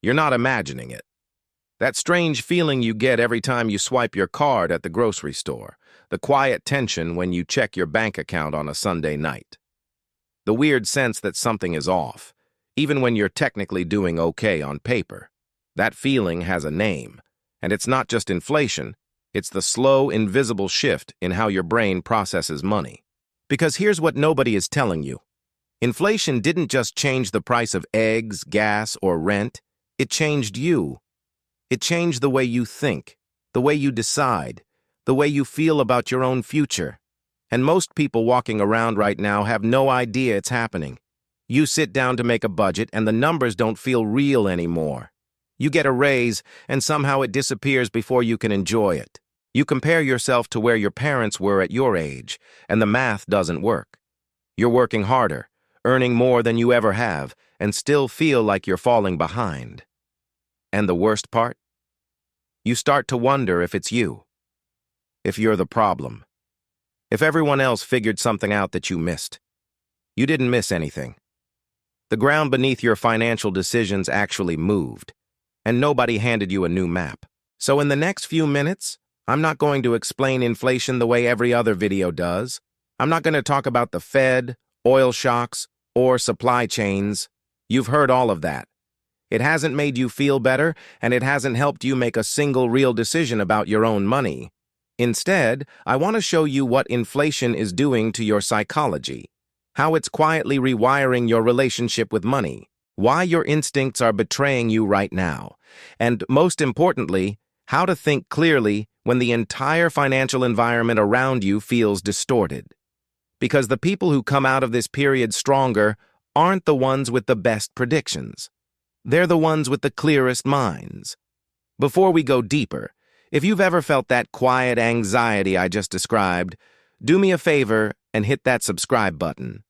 You're not imagining it. That strange feeling you get every time you swipe your card at the grocery store, the quiet tension when you check your bank account on a Sunday night. The weird sense that something is off, even when you're technically doing okay on paper. That feeling has a name, and it's not just inflation, it's the slow, invisible shift in how your brain processes money. Because here's what nobody is telling you. Inflation didn't just change the price of eggs, gas, or rent, it changed you. It changed the way you think, the way you decide, the way you feel about your own future. And most people walking around right now have no idea it's happening. You sit down to make a budget and the numbers don't feel real anymore. You get a raise and somehow it disappears before you can enjoy it. You compare yourself to where your parents were at your age, and the math doesn't work. You're working harder, earning more than you ever have, and still feel like you're falling behind. And the worst part? You start to wonder if it's you. If you're the problem. If everyone else figured something out that you missed. You didn't miss anything. The ground beneath your financial decisions actually moved, and nobody handed you a new map. So in the next few minutes, I'm not going to explain inflation the way every other video does. I'm not going to talk about the Fed, oil shocks, or supply chains. You've heard all of that. It hasn't made you feel better, and it hasn't helped you make a single real decision about your own money. Instead, I want to show you what inflation is doing to your psychology, how it's quietly rewiring your relationship with money, why your instincts are betraying you right now, and most importantly, how to think clearly when the entire financial environment around you feels distorted. Because the people who come out of this period stronger aren't the ones with the best predictions. They're the ones with the clearest minds. Before we go deeper, if you've ever felt that quiet anxiety I just described, do me a favor and hit that subscribe button.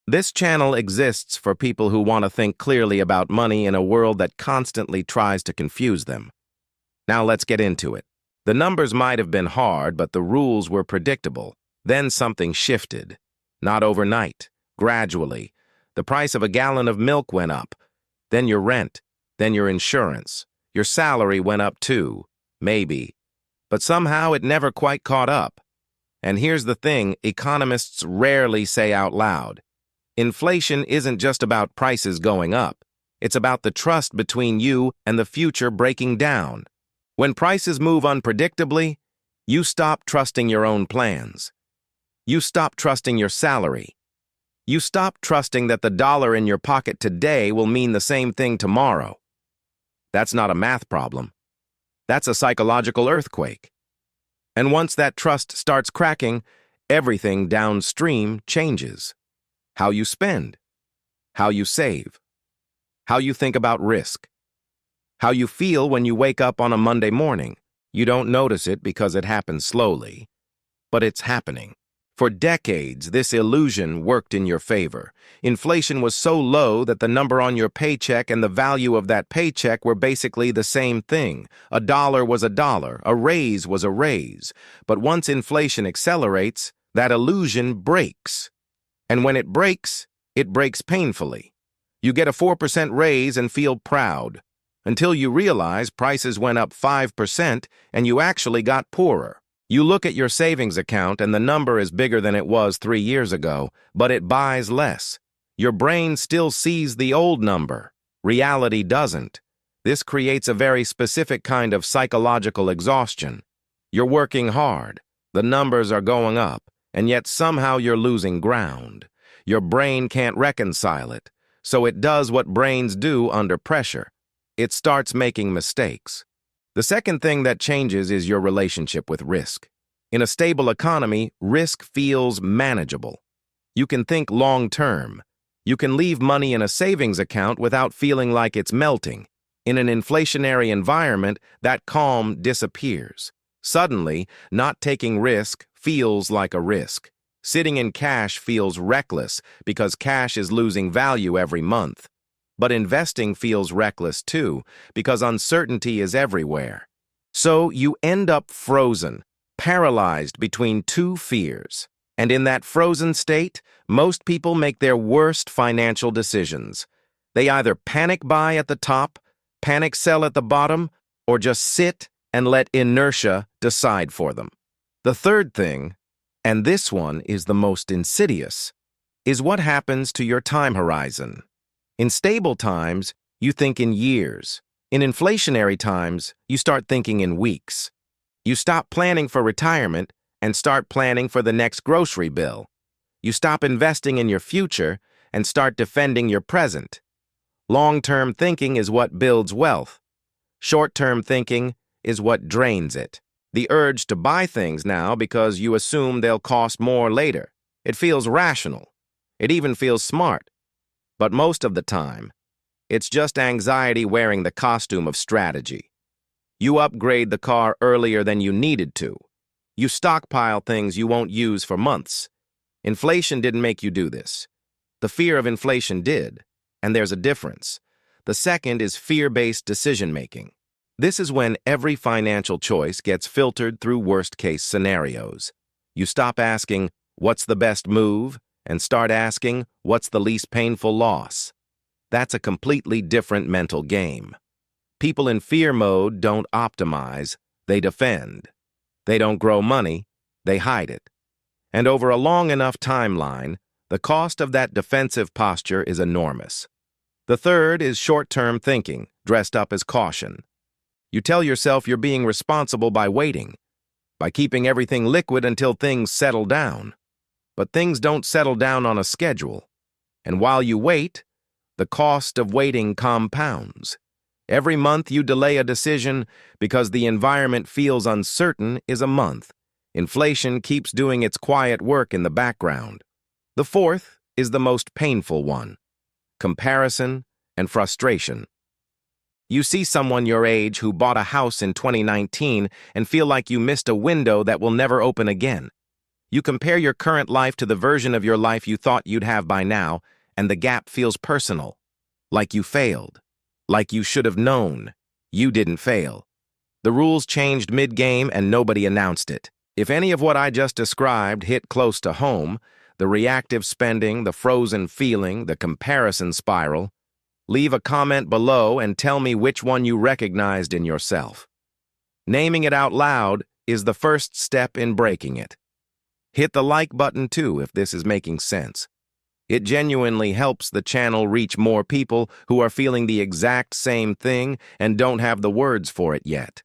This channel exists for people who want to think clearly about money in a world that constantly tries to confuse them. Now let's get into it. The numbers might have been hard, but the rules were predictable. Then something shifted. Not overnight, gradually. The price of a gallon of milk went up. Then your rent, then your insurance. Your salary went up too. Maybe. But somehow it never quite caught up. And here's the thing economists rarely say out loud. Inflation isn't just about prices going up. It's about the trust between you and the future breaking down. When prices move unpredictably, you stop trusting your own plans. You stop trusting your salary. You stop trusting that the dollar in your pocket today will mean the same thing tomorrow. That's not a math problem. That's a psychological earthquake. And once that trust starts cracking, everything downstream changes. How you spend, how you save, how you think about risk, how you feel when you wake up on a Monday morning. You don't notice it because it happens slowly, but it's happening. For decades, this illusion worked in your favor. Inflation was so low that the number on your paycheck and the value of that paycheck were basically the same thing. A dollar was a dollar, a raise was a raise. But once inflation accelerates, that illusion breaks. And when it breaks painfully. You get a 4% raise and feel proud, until you realize prices went up 5% and you actually got poorer. You look at your savings account and the number is bigger than it was 3 years ago, but it buys less. Your brain still sees the old number. Reality doesn't. This creates a very specific kind of psychological exhaustion. You're working hard, the numbers are going up, and yet somehow you're losing ground. Your brain can't reconcile it, so it does what brains do under pressure. It starts making mistakes. The second thing that changes is your relationship with risk. In a stable economy, risk feels manageable. You can think long-term. You can leave money in a savings account without feeling like it's melting. In an inflationary environment, that calm disappears. Suddenly, not taking risk feels like a risk. Sitting in cash feels reckless because cash is losing value every month. But investing feels reckless too, because uncertainty is everywhere. So you end up frozen, paralyzed between two fears. And in that frozen state, most people make their worst financial decisions. They either panic buy at the top, panic sell at the bottom, or just sit and let inertia decide for them. The third thing, and this one is the most insidious, is what happens to your time horizon. In stable times, you think in years. In inflationary times, you start thinking in weeks. You stop planning for retirement and start planning for the next grocery bill. You stop investing in your future and start defending your present. Long-term thinking is what builds wealth. Short-term thinking is what drains it. The urge to buy things now because you assume they'll cost more later. It feels rational. It even feels smart. But most of the time, it's just anxiety wearing the costume of strategy. You upgrade the car earlier than you needed to. You stockpile things you won't use for months. Inflation didn't make you do this. The fear of inflation did, and there's a difference. The second is fear-based decision-making. This is when every financial choice gets filtered through worst-case scenarios. You stop asking, what's the best move, and start asking, what's the least painful loss? That's a completely different mental game. People in fear mode don't optimize, they defend. They don't grow money, they hide it. And over a long enough timeline, the cost of that defensive posture is enormous. The third is short-term thinking, dressed up as caution. You tell yourself you're being responsible by waiting, by keeping everything liquid until things settle down. But things don't settle down on a schedule. And while you wait, the cost of waiting compounds. Every month you delay a decision because the environment feels uncertain is a month. Inflation keeps doing its quiet work in the background. The fourth is the most painful one: comparison and frustration. You see someone your age who bought a house in 2019 and feel like you missed a window that will never open again. You compare your current life to the version of your life you thought you'd have by now, and the gap feels personal. Like you failed. Like you should have known. You didn't fail. The rules changed mid-game and nobody announced it. If any of what I just described hit close to home, the reactive spending, the frozen feeling, the comparison spiral, leave a comment below and tell me which one you recognized in yourself. Naming it out loud is the first step in breaking it. Hit the like button too if this is making sense. It genuinely helps the channel reach more people who are feeling the exact same thing and don't have the words for it yet.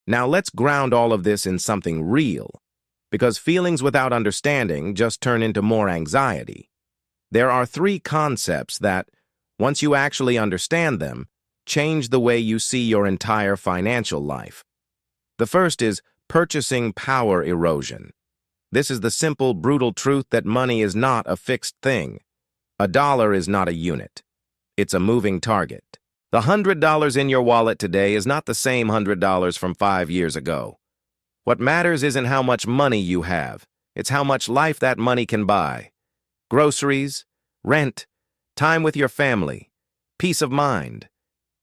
Now let's ground all of this in something real, because feelings without understanding just turn into more anxiety. There are 3 concepts that, once you actually understand them, change the way you see your entire financial life. The first is purchasing power erosion. This is the simple, brutal truth that money is not a fixed thing. A dollar is not a unit. It's a moving target. The $100 in your wallet today is not the same $100 from 5 years ago. What matters isn't how much money you have. It's how much life that money can buy. Groceries, rent, time with your family, peace of mind.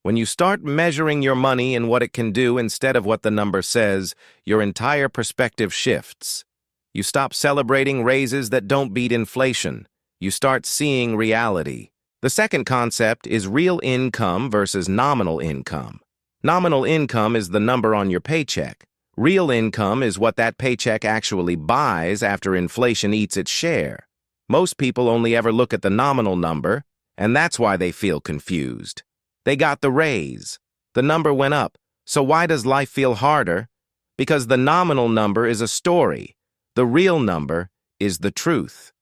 When you start measuring your money and what it can do instead of what the number says, your entire perspective shifts. You stop celebrating raises that don't beat inflation. You start seeing reality. The second concept is real income versus nominal income. Nominal income is the number on your paycheck. Real income is what that paycheck actually buys after inflation eats its share. Most people only ever look at the nominal number, and that's why they feel confused. They got the raise. The number went up. So why does life feel harder? Because the nominal number is a story. The real number is the truth.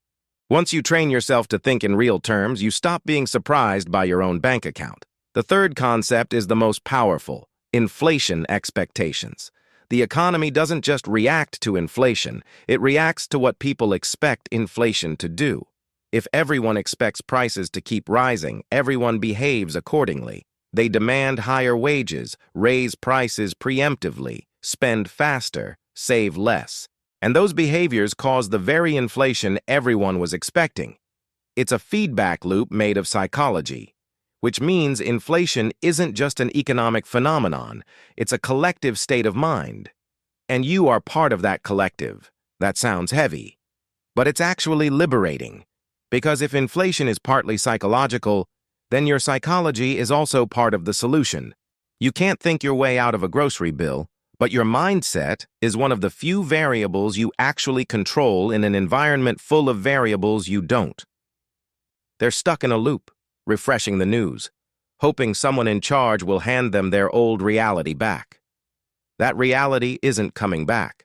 Once you train yourself to think in real terms, you stop being surprised by your own bank account. The third concept is the most powerful: inflation expectations. The economy doesn't just react to inflation, it reacts to what people expect inflation to do. If everyone expects prices to keep rising, everyone behaves accordingly. They demand higher wages, raise prices preemptively, spend faster, save less. And those behaviors cause the very inflation everyone was expecting. It's a feedback loop made of psychology, which means inflation isn't just an economic phenomenon, it's a collective state of mind. And you are part of that collective. That sounds heavy, but it's actually liberating. Because if inflation is partly psychological, then your psychology is also part of the solution. You can't think your way out of a grocery bill, but your mindset is one of the few variables you actually control in an environment full of variables you don't. They're stuck in a loop, refreshing the news, hoping someone in charge will hand them their old reality back. That reality isn't coming back.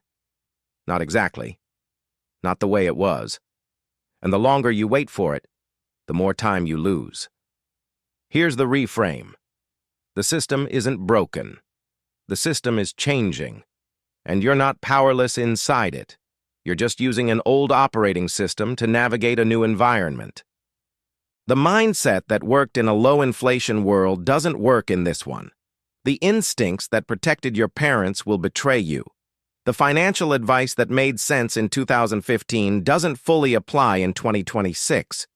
Not exactly. Not the way it was. And the longer you wait for it, the more time you lose. Here's the reframe. The system isn't broken. The system is changing. And you're not powerless inside it. You're just using an old operating system to navigate a new environment. The mindset that worked in a low-inflation world doesn't work in this one. The instincts that protected your parents will betray you. The financial advice that made sense in 2015 doesn't fully apply in 2026.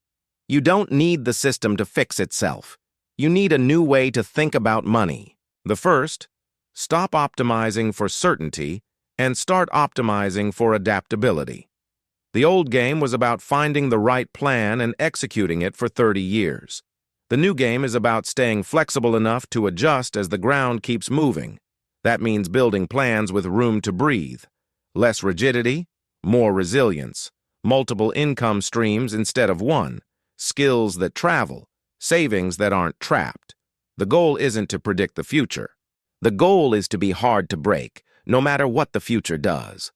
You don't need the system to fix itself. You need a new way to think about money. The first, stop optimizing for certainty and start optimizing for adaptability. The old game was about finding the right plan and executing it for 30 years. The new game is about staying flexible enough to adjust as the ground keeps moving. That means building plans with room to breathe. Less rigidity, more resilience, multiple income streams instead of one, skills that travel, savings that aren't trapped. The goal isn't to predict the future. The goal is to be hard to break, no matter what the future does.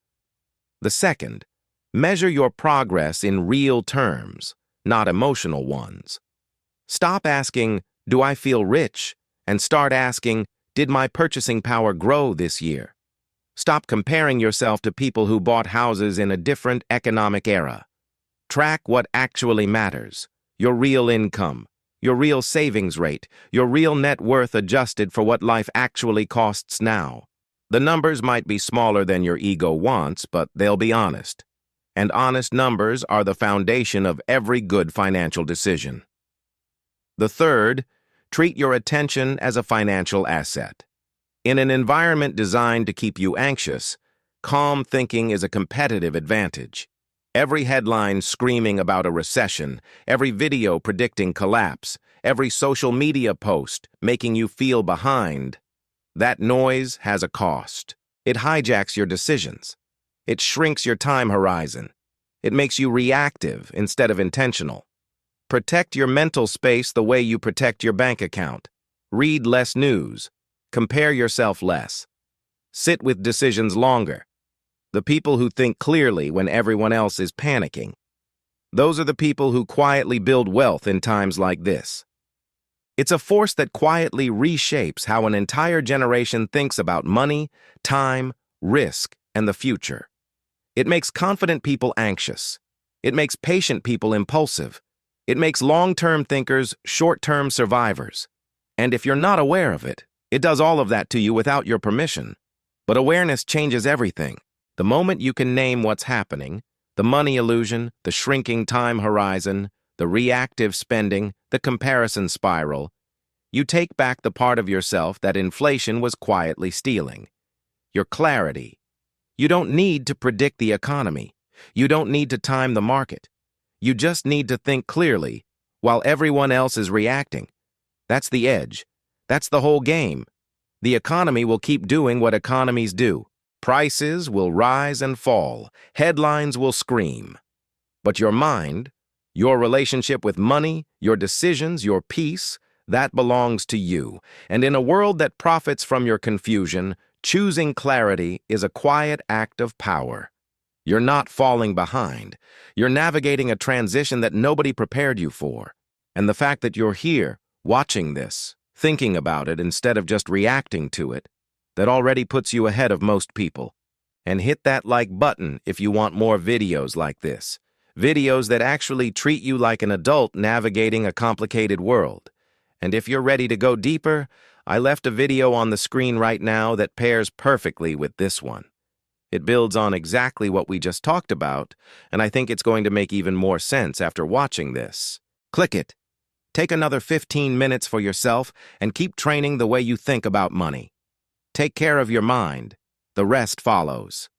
The second, measure your progress in real terms, not emotional ones. Stop asking, "Do I feel rich?" and start asking, "Did my purchasing power grow this year?" Stop comparing yourself to people who bought houses in a different economic era. Track what actually matters: your real income, your real savings rate, your real net worth adjusted for what life actually costs now. The numbers might be smaller than your ego wants, but they'll be honest. And honest numbers are the foundation of every good financial decision. The third, treat your attention as a financial asset. In an environment designed to keep you anxious, calm thinking is a competitive advantage. Every headline screaming about a recession, every video predicting collapse, every social media post making you feel behind, that noise has a cost. It hijacks your decisions. It shrinks your time horizon. It makes you reactive instead of intentional. Protect your mental space the way you protect your bank account. Read less news. Compare yourself less. Sit with decisions longer. The people who think clearly when everyone else is panicking. Those are the people who quietly build wealth in times like this. It's a force that quietly reshapes how an entire generation thinks about money, time, risk, and the future. It makes confident people anxious. It makes patient people impulsive. It makes long-term thinkers short-term survivors. And if you're not aware of it, it does all of that to you without your permission. But awareness changes everything. The moment you can name what's happening, the money illusion, the shrinking time horizon, the reactive spending, the comparison spiral, you take back the part of yourself that inflation was quietly stealing. Your clarity. You don't need to predict the economy. You don't need to time the market. You just need to think clearly while everyone else is reacting. That's the edge. That's the whole game. The economy will keep doing what economies do. Prices will rise and fall. Headlines will scream. But your mind, your relationship with money, your decisions, your peace, that belongs to you. And in a world that profits from your confusion, choosing clarity is a quiet act of power. You're not falling behind. You're navigating a transition that nobody prepared you for. And the fact that you're here, watching this, thinking about it instead of just reacting to it, that already puts you ahead of most people. And hit that like button if you want more videos like this. Videos that actually treat you like an adult navigating a complicated world. And if you're ready to go deeper, I left a video on the screen right now that pairs perfectly with this one. It builds on exactly what we just talked about, and I think it's going to make even more sense after watching this. Click it. Take another 15 minutes for yourself and keep training the way you think about money. Take care of your mind. The rest follows.